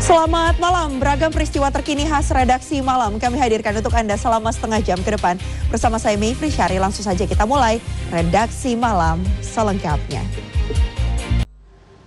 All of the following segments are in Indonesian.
Selamat malam, beragam peristiwa terkini khas redaksi malam kami hadirkan untuk Anda selama setengah jam ke depan. Bersama saya Mayfri Syari, langsung saja kita mulai redaksi malam selengkapnya.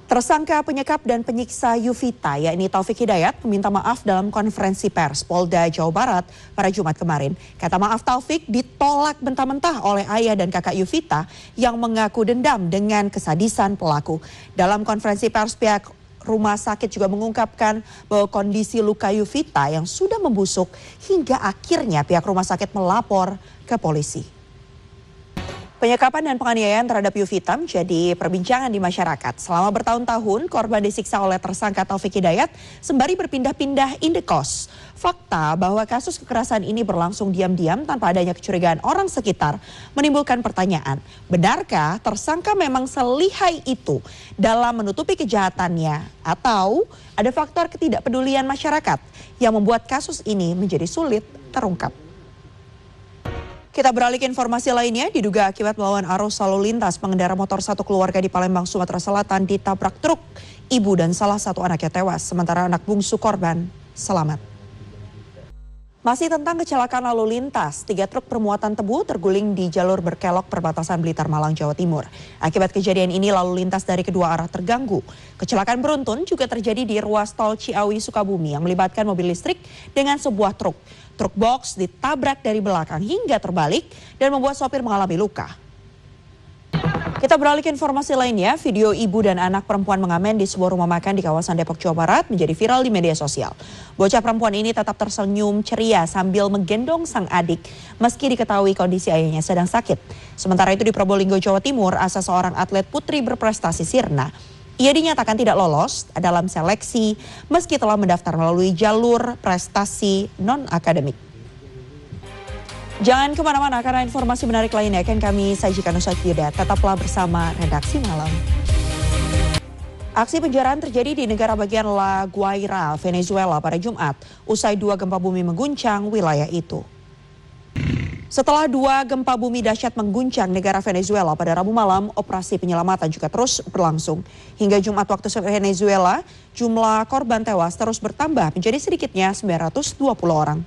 Tersangka penyekap dan penyiksa Yuvita, yakni Taufik Hidayat, meminta maaf dalam konferensi pers Polda Jawa Barat pada Jumat kemarin. Kata maaf Taufik ditolak mentah-mentah oleh ayah dan kakak Yuvita yang mengaku dendam dengan kesadisan pelaku. Dalam konferensi pers, pihak rumah sakit juga mengungkapkan bahwa kondisi luka Yuvita yang sudah membusuk hingga akhirnya pihak rumah sakit melapor ke polisi. Penyekapan dan penganiayaan terhadap Yuvita menjadi perbincangan di masyarakat. Selama bertahun-tahun, korban disiksa oleh tersangka Taufik Hidayat sembari berpindah-pindah indekos. Fakta bahwa kasus kekerasan ini berlangsung diam-diam tanpa adanya kecurigaan orang sekitar menimbulkan pertanyaan. Benarkah tersangka memang selihai itu dalam menutupi kejahatannya? Atau ada faktor ketidakpedulian masyarakat yang membuat kasus ini menjadi sulit terungkap? Kita beralih ke informasi lainnya, diduga akibat melawan arus lalu lintas, pengendara motor satu keluarga di Palembang, Sumatera Selatan ditabrak truk. Ibu dan salah satu anaknya tewas, sementara anak bungsu korban selamat. Masih tentang kecelakaan lalu lintas, 3 truk bermuatan tebu terguling di jalur berkelok perbatasan Blitar Malang, Jawa Timur. Akibat kejadian ini lalu lintas dari kedua arah terganggu. Kecelakaan beruntun juga terjadi di ruas tol Ciawi Sukabumi yang melibatkan mobil listrik dengan sebuah truk. Truk box ditabrak dari belakang hingga terbalik dan membuat sopir mengalami luka. Kita beralih ke informasi lainnya, video ibu dan anak perempuan mengamen di sebuah rumah makan di kawasan Depok, Jawa Barat menjadi viral di media sosial. Bocah perempuan ini tetap tersenyum ceria sambil menggendong sang adik meski diketahui kondisi ayahnya sedang sakit. Sementara itu di Probolinggo, Jawa Timur, asa seorang atlet putri berprestasi sirna. Ia dinyatakan tidak lolos dalam seleksi meski telah mendaftar melalui jalur prestasi non-akademik. Jangan kemana-mana karena informasi menarik lainnya akan kami sajikan usai jeda. Tetaplah bersama Redaksi Malam. Aksi penjarahan terjadi di negara bagian La Guaira, Venezuela pada Jumat. Usai 2 gempa bumi mengguncang wilayah itu. Setelah 2 gempa bumi dahsyat mengguncang negara Venezuela pada Rabu malam, operasi penyelamatan juga terus berlangsung. Hingga Jumat waktu Venezuela, jumlah korban tewas terus bertambah menjadi sedikitnya 920 orang.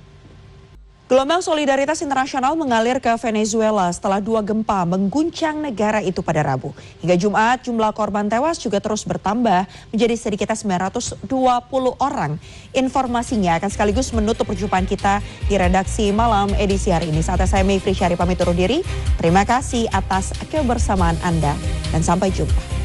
Gelombang solidaritas internasional mengalir ke Venezuela setelah 2 gempa mengguncang negara itu pada Rabu. Hingga Jumat, jumlah korban tewas juga terus bertambah menjadi sedikitnya 920 orang. Informasinya akan sekaligus menutup perjumpaan kita di Redaksi Malam edisi hari ini. Saatnya saya Mayfri Syari pamit undur diri. Terima kasih atas kebersamaan Anda dan sampai jumpa.